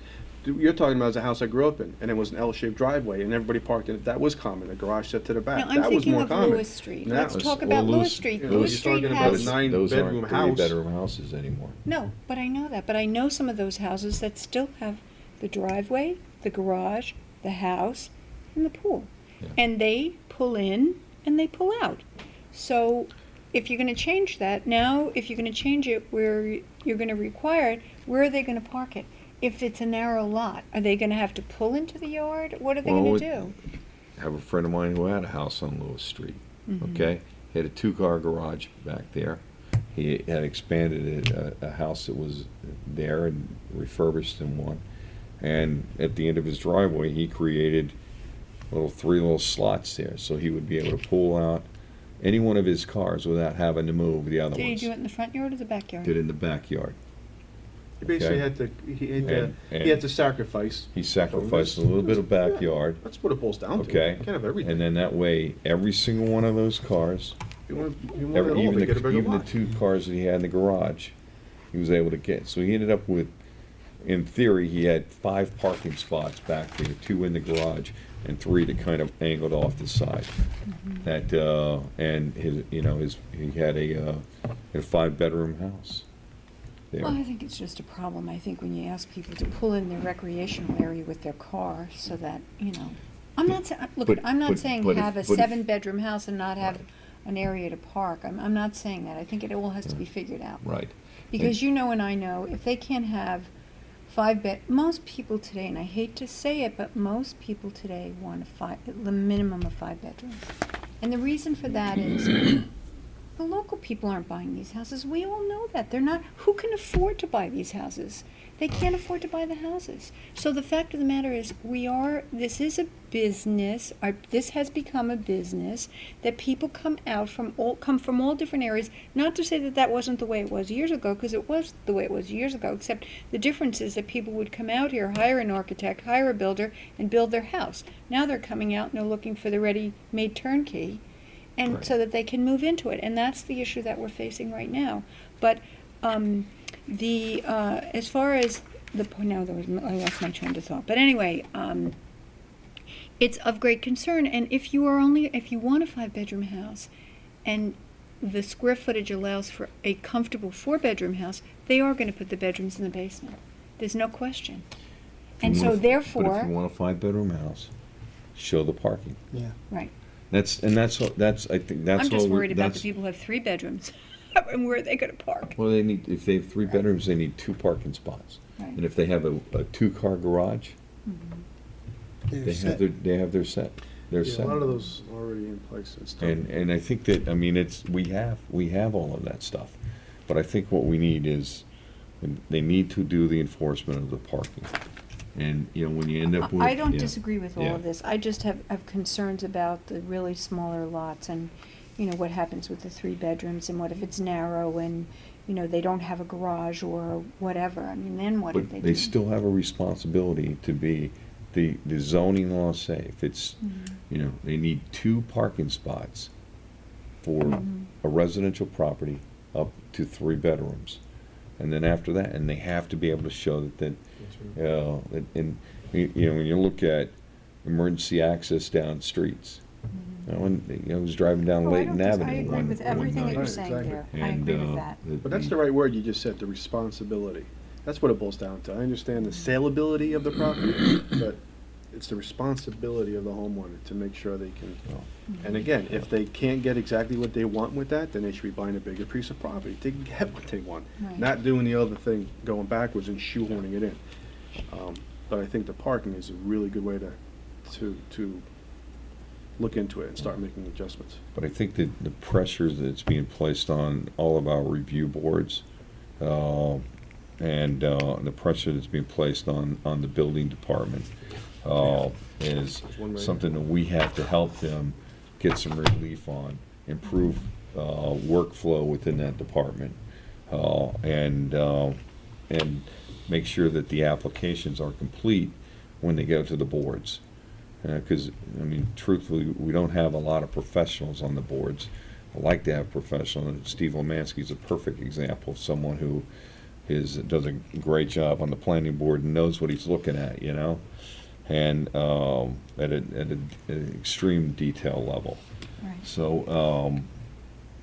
You're talking about is a house I grew up in, and it was an L-shaped driveway, and everybody parked in it. That was common, a garage set to the back.
No, I'm
That was
thinking
more
of
common.
Lewis Street.
Now-
Let's talk
Well,
about Lewis
Lewis-
Street.
you know,
Lewis
you're
Street
talking about
has,
a 9
Those
bedroom
aren't
house.
3-bedroom houses anymore.
no, but I know that. But I know some of those houses that still have the driveway, the garage, the house, and the pool.
Yeah.
And they pull in and they pull out. So if you're going to change that, now if you're going to change it where you're going to require it, where are they going to park it? If it's a narrow lot, are they going to have to pull into the yard? What are they
Well,
going to do?
I have a friend of mine who had a house on Lewis Street,
Mm-hmm.
okay? He had a 2-car garage back there. He had expanded a house that was there and refurbished in one. And at the end of his driveway, he created 3 little slots there, so he would be able to pull out any one of his cars without having to move the other
Did he
ones.
do it in the front yard or the backyard?
Did it in the backyard.
He basically
Okay.
he had to sacrifice.
He sacrificed a little bit of backyard,
That's what it boils down to.
okay?
You can't have everything.
And then that way, every single one of those cars,
You want it all,
even
they get a bigger
the
lot.
2 cars that he had in the garage, he was able to get. So he ended up with, in theory, he had 5 parking spots back there, 2 in the garage and 3 that kind of angled off the side.
Mm-hmm.
That and he had a 5-bedroom house there.
Well, I think it's just a problem. I think when you ask people to pull in their recreational area with their car so that, I'm not saying, look,
But-
I'm not
but-
saying
but if-
have a
but if-
7-bedroom house and not have an area to park. I'm not saying that. I think it all has to be figured out.
Right.
Because you know and I know, if they can't have most people today, and I hate to say it, but most people today want the minimum of 5 bedrooms. And the reason for that is the local people aren't buying these houses. We all know that. They're not. Who can afford to buy these houses? They can't afford to buy the houses. So the fact of the matter is, this is a business, this has become a business, that people come from all different areas. Not to say that that wasn't the way it was years ago, because it was the way it was years ago, except the difference is that people would come out here, hire an architect, hire a builder, and build their house. Now they're coming out and they're looking for the ready-made turnkey, and
Right.
so that they can move into it. And that's the issue that we're facing right now. But as far as the point, now I lost my train of thought. But anyway, it's of great concern. And if you want a 5-bedroom house, and the square footage allows for a comfortable 4-bedroom house, they are going to put the bedrooms in the basement. There's no question. And so
But if
therefore,
you want a 5-bedroom house, show the parking.
Yeah.
right.
That's I think that's
I'm just
all
worried about the
that's-
people who have 3 bedrooms. And where are they going to park?
Well, if they have 3 bedrooms, they need 2 parking spots.
Right.
And if they have a 2-car garage,
They're
they
set.
have their set. They're
Yeah,
set.
a lot of those already in place and stuff.
And I think that, we have all of that stuff. But I think what we need is, they need to do the enforcement of the parking. And, when you end up with.
I don't
yeah.
disagree with all
Yeah.
of this. I just have concerns about the really smaller lots and, what happens with the 3 bedrooms and what if it's narrow and, they don't have a garage or whatever. I mean, then what if
But
they
they
do?
still have a responsibility to be the zoning laws say if it's, you know, they need 2 parking spots for a residential property up to 3 bedrooms. And then after that, and they have to be able to show that, and, you know, when you look at emergency access down streets, I was driving down
Oh,
Layton
I
Avenue
agree
one
with everything that
night.
you're
Right,
saying
exactly.
there. I
And,
agree with that.
But that's the right word you just said, the responsibility. That's what it boils down to. I understand the saleability of the property, but it's the responsibility of the homeowner to make sure they can. And again, if they can't get exactly what they want with that, then they should be buying a bigger piece of property to get what they want.
Right.
Not doing the other thing, going backwards and shoehorning it in. But I think the parking is a really good way to look into it and start making adjustments.
But I think that the pressure that's being placed on all of our review boards, and the pressure that's being placed on the building department, is
One way.
something that we have to help them get some relief on, improve workflow within that department, and make sure that the applications are complete when they go to the boards. Because, I mean, truthfully, we don't have a lot of professionals on the boards. I like to have professionals, and Steve Lemansky's a perfect example of someone who does a great job on the planning board and knows what he's looking at, you know, and at an extreme detail level.
Right.
So,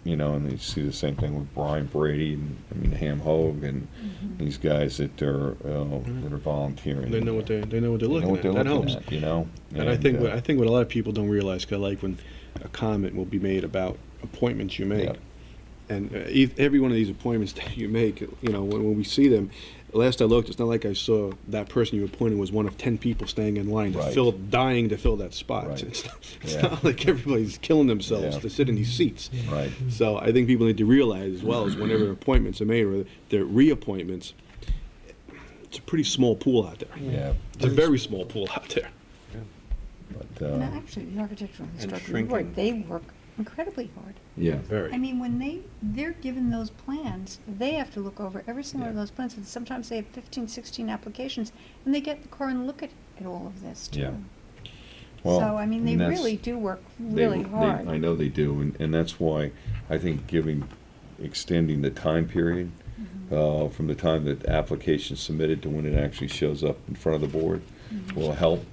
you know, and you see the same thing with Brian Brady and, I mean, Ham Hogue and these guys that are volunteering.
They know what they're
They
looking
know what
at.
they're
That
looking
helps.
at, you know.
And I think what a lot of people don't realize, 'cause I like when a comment will be made about appointments you make.
Yep.
And every one of these appointments that you make, you know, when we see them, last I looked, it's not like I saw that person you appointed was one of 10 people staying in line
Right.
dying to fill that spot.
Right.
It's
Yeah.
not like everybody's killing themselves
Yeah.
to sit in these seats.
Right.
So I think people need to realize as well as whenever appointments are made or they're reappointments, it's a pretty small pool out there.
Yeah,
It's a very small pool out there.
but,
And actually, the architectural and
and
construction board,
shrinking.
they work incredibly hard.
yeah.
Very.
I mean, when they're given those plans, they have to look over every single one of
Yeah.
those plans, and sometimes they have 15, 16 applications, and they get in the car and look at all of this, too.
Yeah. Well,
So, I mean, they
and that's-
really do work
They-
really hard.
I know they do, and that's why I think extending the time period from the time that the application's submitted to when it actually shows up in front of the board will help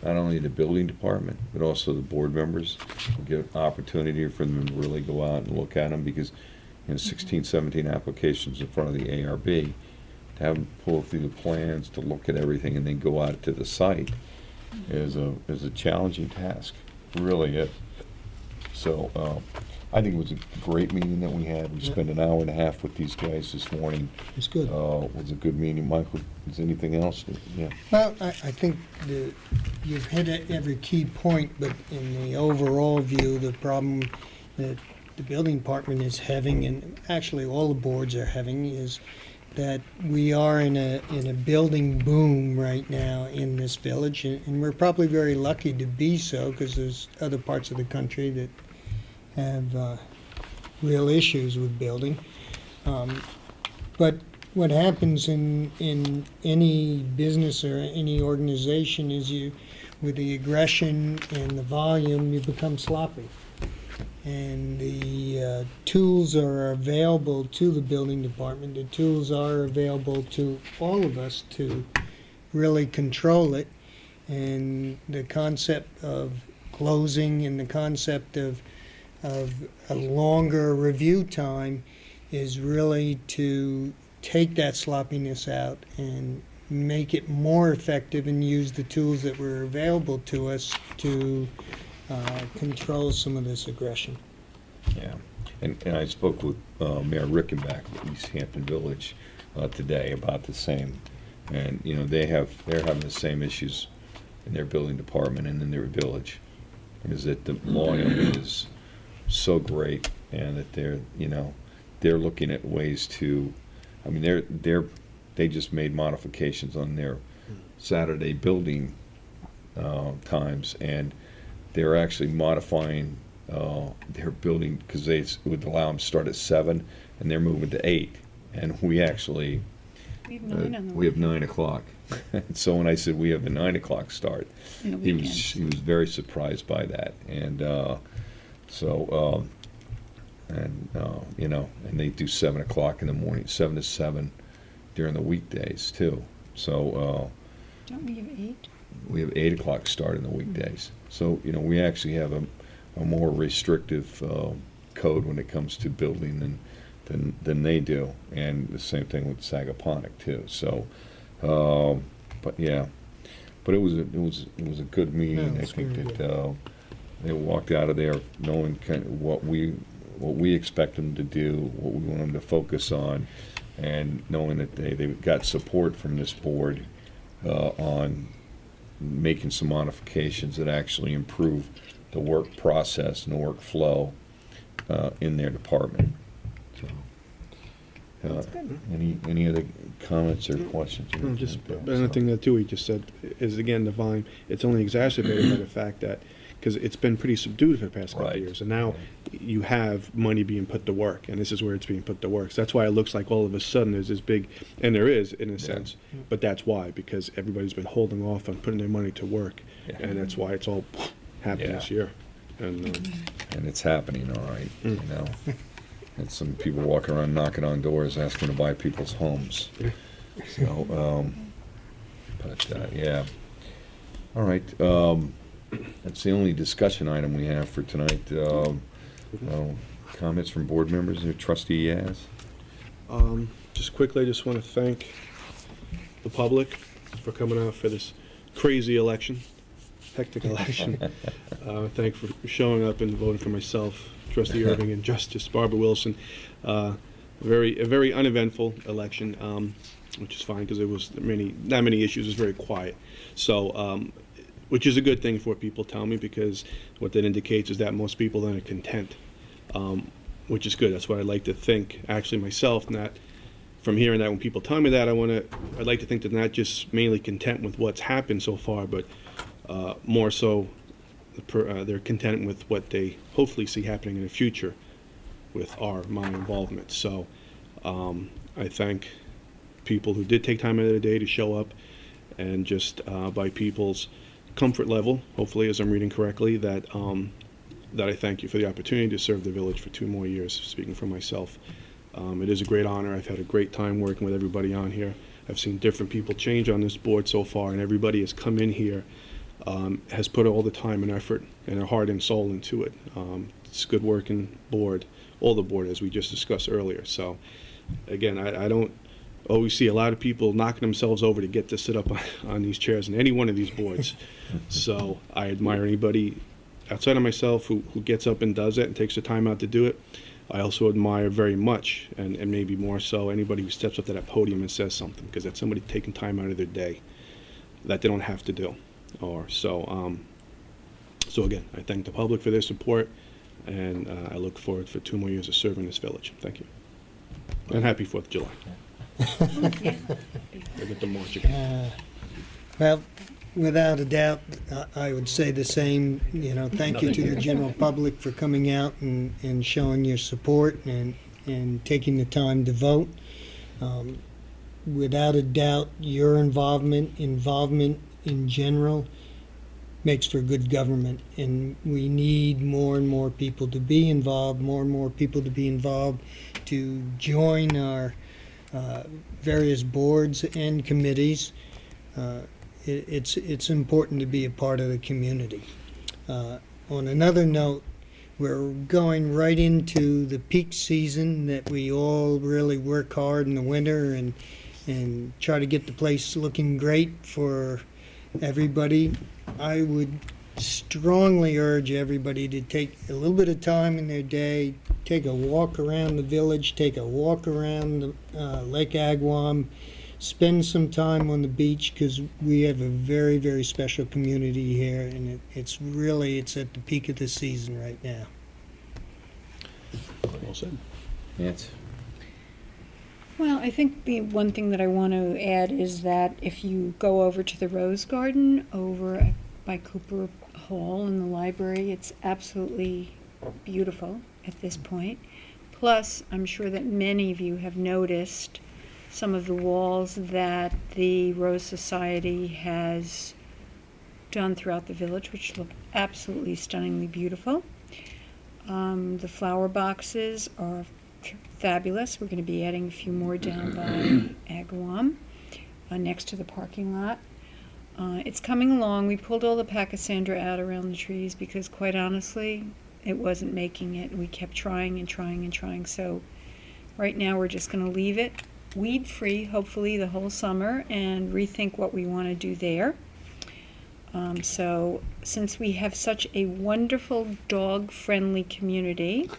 not only the building department, but also the board members. Give opportunity for them to really go out and look at them, because, you know, 16, 17 applications in front of the ARB, to have them pull through the plans, to look at everything, and then go out to the site is a challenging task, really is. So, I think it was a great meeting that we had. We spent an hour and a half with these guys this morning.
It's good.
It was a good meeting. Michael, is anything else? Yeah.
Well, I think you've hit every key point, but in the overall view, the problem that the building department is having, and actually all the boards are having, is that we are in a building boom right now in this village, and we're probably very lucky to be so, because there's other parts of the country that have real issues with building. But what happens in any business or any organization is with the aggression and the volume, you become sloppy. And the tools are available to the building department. The tools are available to all of us to really control it. And the concept of closing and the concept of a longer review time is really to take that sloppiness out and make it more effective and use the tools that were available to us to control some of this aggression.
Yeah, and I spoke with Mayor Rickenback of East Hampton Village today about the same, and, you know, they're having the same issues in their building department and in their village, is that the volume is so great, and that they're looking at ways to, I mean, they just made modifications on their Saturday building times, and they're actually modifying their building, because it would allow them to start at 7, and they're moving to 8. And we actually
We have 9 on the
we have 9 o'clock. So when I said we have a 9 o'clock start,
on the
he
weekends.
was very surprised by that. And so, you know, and they do 7 o'clock in the morning, 7 to 7 during the weekdays too. So
Don't we have 8?
we have 8 o'clock start in the weekdays. So, you know, we actually have a more restrictive code when it comes to building than they do, and the same thing with Sagaponack too. So, but yeah, but it was a good meeting.
Yeah, it
I
was
think
very
that they walked out of there knowing kind of what we expect them to do, what we want them to focus on, and knowing that they got support from this board on making some modifications that actually improve the work process and the workflow in their department. So,
That's good.
any other comments or questions? or
No,
anything
just,
like that?
but another thing that too, he just said, is again, the volume, it's only exacerbated by the fact that, because it's been pretty subdued for the past couple of
Right.
years, and now you have money being put to work, and this is where it's being put to work. So that's why it looks like all of a sudden there's this big, and there is, in a sense, but that's why, because everybody's been holding off on putting their money to work,
Yeah.
and that's why it's all happening
Yeah.
this year. And,
And it's happening, all right, you
Mm.
know. And some people walking around knocking on doors asking to buy people's homes. So, but, yeah. All right, that's the only discussion item we have for tonight. Comments from board members or trustee Yaz?
Just quickly, I just want to thank the public for coming out for this crazy election, hectic election. Thank you for showing up and voting for myself, Trustee Irving, and Justice Barbara Wilson. A very uneventful election, which is fine because there was not many issues. It was very quiet. So, which is a good thing for what people tell me, because what that indicates is that most people then are content, which is good. That's what I like to think, actually myself, not from hearing that when people tell me that, I'd like to think that they're not just mainly content with what's happened so far, but more so they're content with what they hopefully see happening in the future with my involvement. So I thank people who did take time out of their day to show up, and just by people's comfort level, hopefully, as I'm reading correctly, that I thank you for the opportunity to serve the village for 2 more years, speaking for myself. It is a great honor. I've had a great time working with everybody on here. I've seen different people change on this board so far, and everybody has come in here, has put all the time and effort and their heart and soul into it. It's a good working board, all the board, as we just discussed earlier. So, again, I don't always see a lot of people knocking themselves over to get to sit up on these chairs in any one of these boards. So I admire anybody outside of myself who gets up and does it and takes the time out to do it. I also admire very much, and maybe more so, anybody who steps up to that podium and says something, because that's somebody taking time out of their day that they don't have to do. So again, I thank the public for their support, and I look forward for 2 more years of serving this village. Thank you. And happy 4th of July.
Yeah.
I get to march again.
Well, without a doubt, I would say the same. You know, thank you to the general public for coming out and showing your support and taking the time to vote. Without a doubt, your involvement in general makes for good government, and we need more and more people to be involved, to join our various boards and committees. It's important to be a part of the community. On another note, we're going right into the peak season that we all really work hard in the winter and try to get the place looking great for everybody. I would strongly urge everybody to take a little bit of time in their day, take a walk around the village, take a walk around Lake Agawam, spend some time on the beach, because we have a very, very special community here, and it's at the peak of the season right now.
Well said.
Yes.
Well, I think the one thing that I want to add is that if you go over to the Rose Garden over by Cooper Hall in the library, it's absolutely beautiful at this point. Plus, I'm sure that many of you have noticed some of the walls that the Rose Society has done throughout the village, which look absolutely stunningly beautiful. The flower boxes are fabulous. We're going to be adding a few more down by Agawam, next to the parking lot. It's coming along. We pulled all the pachysandra out around the trees because, quite honestly, it wasn't making it. We kept trying and trying and trying. So right now we're just going to leave it weed-free, hopefully, the whole summer and rethink what we want to do there. So since we have such a wonderful dog-friendly community,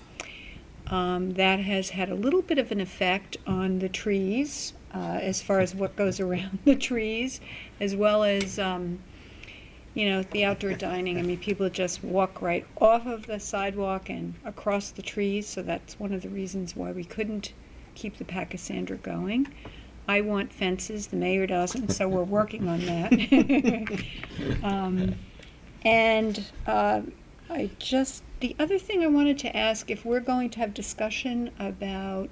that has had a little bit of an effect on the trees, as far as what goes around the trees, as well as, the outdoor dining. I mean, people just walk right off of the sidewalk and across the trees, so that's one of the reasons why we couldn't keep the pachysandra going. I want fences, the mayor doesn't, so we're working on that. The other thing I wanted to ask, if we're going to have discussion about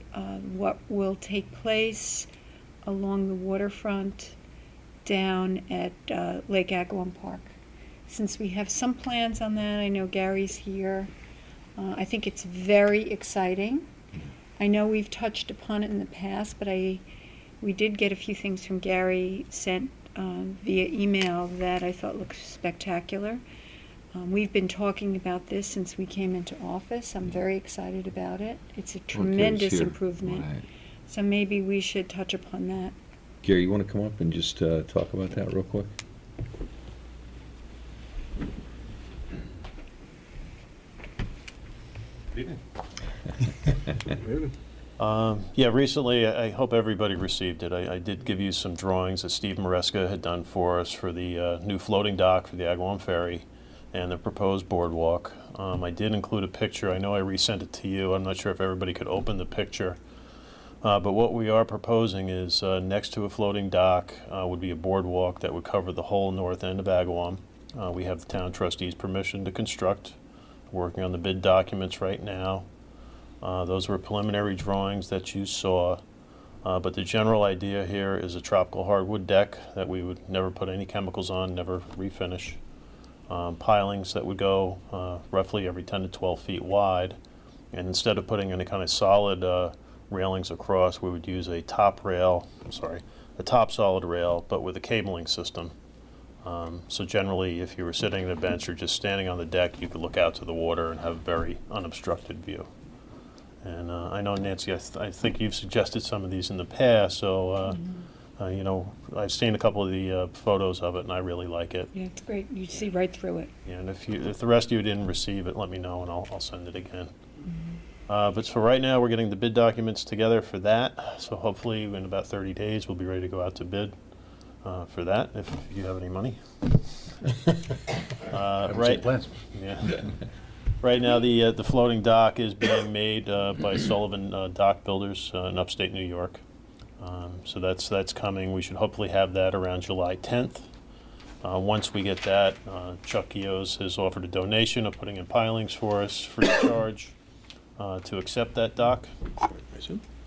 what will take place along the waterfront down at Lake Agawam Park. Since we have some plans on that, I know Gary's here. I think it's very exciting. I know we've touched upon it in the past, but we did get a few things from Gary sent via email that I thought looked spectacular. We've been talking about this since we came into office. I'm very excited about it. It's a tremendous improvement.
Right.
So maybe we should touch upon that.
Gary, you want to come up and just talk about that real quick?
Yeah, recently, I hope everybody received it. I did give you some drawings that Steve Maresca had done for us for the new floating dock for the Agawam Ferry and the proposed boardwalk. I did include a picture. I know I resent it to you. I'm not sure if everybody could open the picture. But what we are proposing is next to a floating dock would be a boardwalk that would cover the whole north end of Agawam. We have the town trustees' permission to construct. Working on the bid documents right now. Those were preliminary drawings that you saw. But the general idea here is a tropical hardwood deck that we would never put any chemicals on, never refinish. Pilings that would go roughly every 10 to 12 feet wide. And instead of putting any kind of solid railings across, we would use a top solid rail, but with a cabling system. So generally, if you were sitting at a bench or just standing on the deck, you could look out to the water and have a very unobstructed view. And I know, Nancy, I think you've suggested some of these in the past, so I've seen a couple of the photos of it, and I really like it.
Yeah, it's great. You see right through it.
Yeah, and if the rest of you didn't receive it, let me know, and I'll send it again. But for right now, we're getting the bid documents together for that. So hopefully, in about 30 days, we'll be ready to go out to bid for that, if you have any money. Right.
Plans.
Yeah. Right now, the floating dock is being made by Sullivan Dock Builders in upstate New York. So that's coming. We should hopefully have that around July 10th. Once we get that, Chuck Eos has offered a donation of putting in pilings for us free of charge to accept that dock.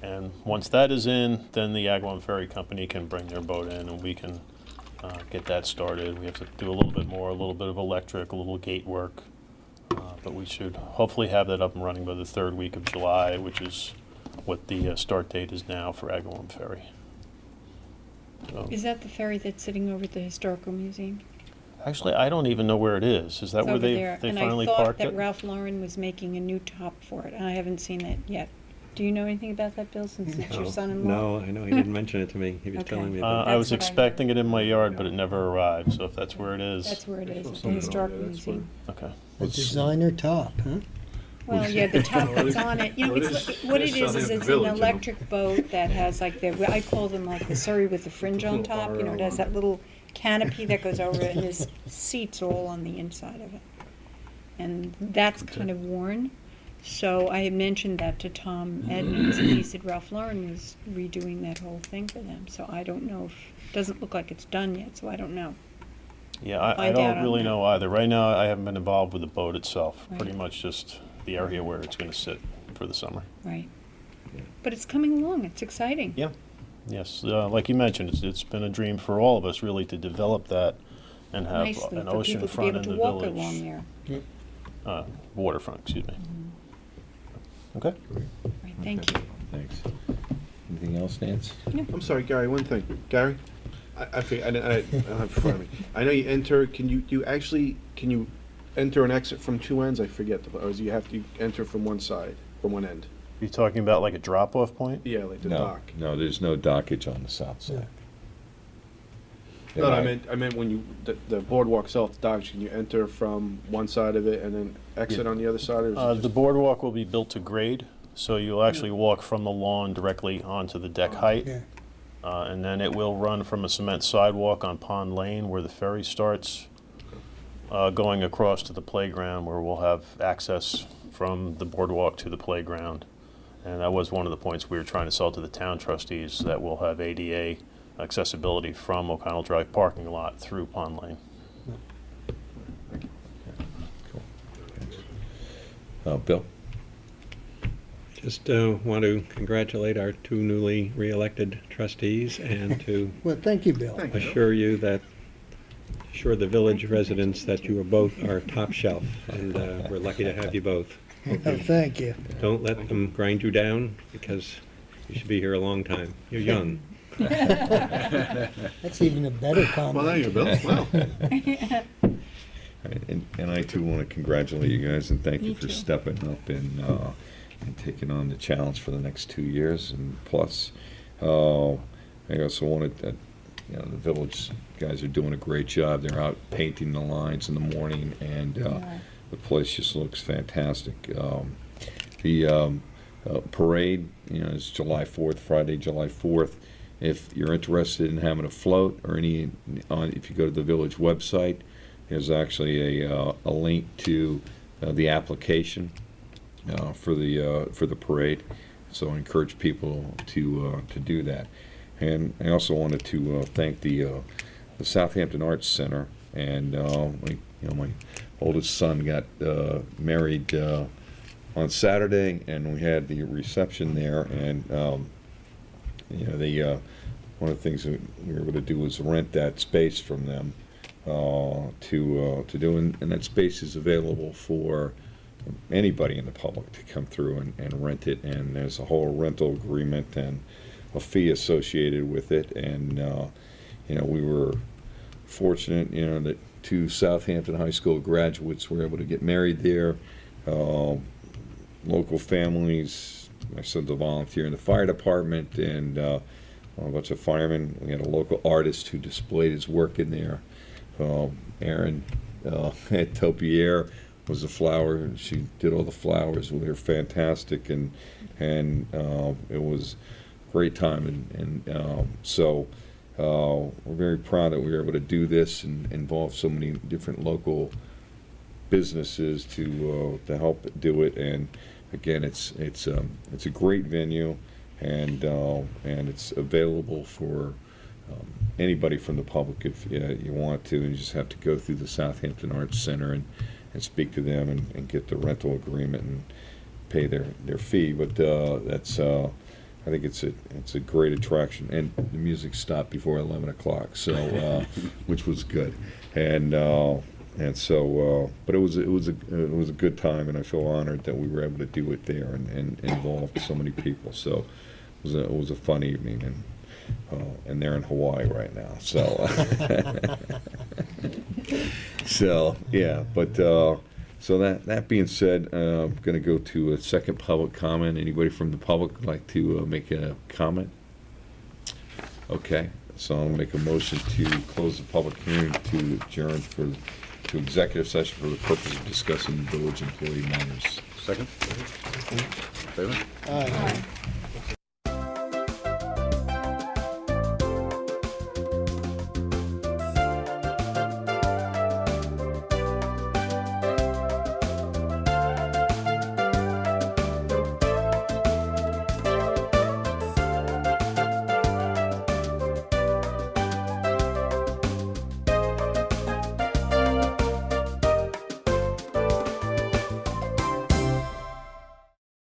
And once that is in, then the Agawam Ferry Company can bring their boat in and we can get that started. We have to do a little bit more, a little bit of electric, a little gate work. But we should hopefully have that up and running by the third week of July, which is what the start date is now for Agawam Ferry. So,
Is that the ferry that's sitting over at the Historical Museum?
actually, I don't even know where it is. Is that
It's
where
over
they
there.
finally
And I thought
parked
that
it?
Ralph Lauren was making a new top for it, and I haven't seen it yet. Do you know anything about that, Bill, since it's your son-in-law?
No, I know he didn't mention it to me. He was
Okay.
telling me about
I was
That's what I
expecting it in my yard, but it never arrived. So if that's where it is,
That's where it is, at the Historical Museum.
okay.
A designer top, huh?
Well, yeah, the top that's on it, what it is it's an electric boat that has like I call them like the Surrey with the fringe on top, it has that little canopy that goes over it, and there's seats all on the inside of it. And that's kind of worn. So I had mentioned that to Tom Edmonds, and he said Ralph Lauren was redoing that whole thing for them. So I don't know it doesn't look like it's done yet, so I don't know.
Yeah, I
Find out
don't
on
really
that.
know either. Right now, I haven't been involved with the boat itself.
Right.
Pretty much just the area where it's going to sit for the summer.
Right. But it's coming along. It's exciting.
Yeah. Yes, like you mentioned, it's been a dream for all of us really to develop that and have
Nicely,
an
for
ocean
people to be
front
able
in
to
the
walk along
village.
there.
Waterfront, excuse me. Okay.
Right, thank you.
Thanks. Anything else, Nance?
I'm sorry, Gary, one thing. Gary? I don't have it in front of me. I know you enter, can you enter and exit from two ends? I forget, or do you have to enter from one side, from one end?
You talking about like a drop-off point?
Yeah, like the
No,
dock.
no, there's no dockage on the south side.
No, I meant when you, the boardwalk self docks, can you enter from one side of it and then exit on the other side? Or is it
The
just-
boardwalk will be built to grade, so you'll actually walk from the lawn directly onto the deck height.
Yeah.
And then it will run from a cement sidewalk on Pond Lane where the ferry starts, going across to the playground where we'll have access from the boardwalk to the playground. And that was one of the points we were trying to sell to the town trustees, that we'll have ADA accessibility from O'Connell Drive parking lot through Pond Lane.
Bill?
Just want to congratulate our two newly re-elected trustees and to
Well, thank you, Bill.
assure the village residents that you are both our top shelf, and we're lucky to have you both.
Oh, thank you.
Don't let them grind you down, because you should be here a long time. You're young.
That's even a better comment.
Well, there you go, Bill. Wow.
And I too want to congratulate you guys and thank you
Me
for
too.
stepping up and taking on the challenge for the next 2 years. And plus, I also wanted that, the village guys are doing a great job. They're out painting the lines in the morning, and the place just looks fantastic. The parade, is July 4th, Friday, July 4th. If you're interested in having a float or if you go to the village website, there's actually a link to the application for the parade. So I encourage people to do that. And I also wanted to thank the Southampton Arts Center, and my oldest son got married on Saturday, and we had the reception there, and one of the things that we were able to do was rent that space from them to do, and that space is available for anybody in the public to come through and rent it, and there's a whole rental agreement and a fee associated with it, and we were fortunate, that two Southampton High School graduates were able to get married there. Local families, my son's a volunteer in the fire department, and a bunch of firemen. We had a local artist who displayed his work in there. Erin at Topier was a flower. She did all the flowers. We were fantastic, and it was a great time. And so we're very proud that we were able to do this and involve so many different local businesses to help do it. And again, it's a great venue, and it's available for anybody from the public if you want to. You just have to go through the Southampton Arts Center and speak to them and get the rental agreement and pay their fee. But that's I think it's a great attraction, and the music stopped before 11 o'clock, so which was good, and so but it was a good time, and I feel honored that we were able to do it there and involve so many people. So it was a fun evening, and they're in Hawaii right now, so so yeah, but so that being said, I'm going to go to a second public comment. Anybody from the public would like to make a comment? Okay, so I'll make a motion to close the public hearing to adjourn to executive session for the purpose of discussing village employee matters.
Second? Favor?
Aye.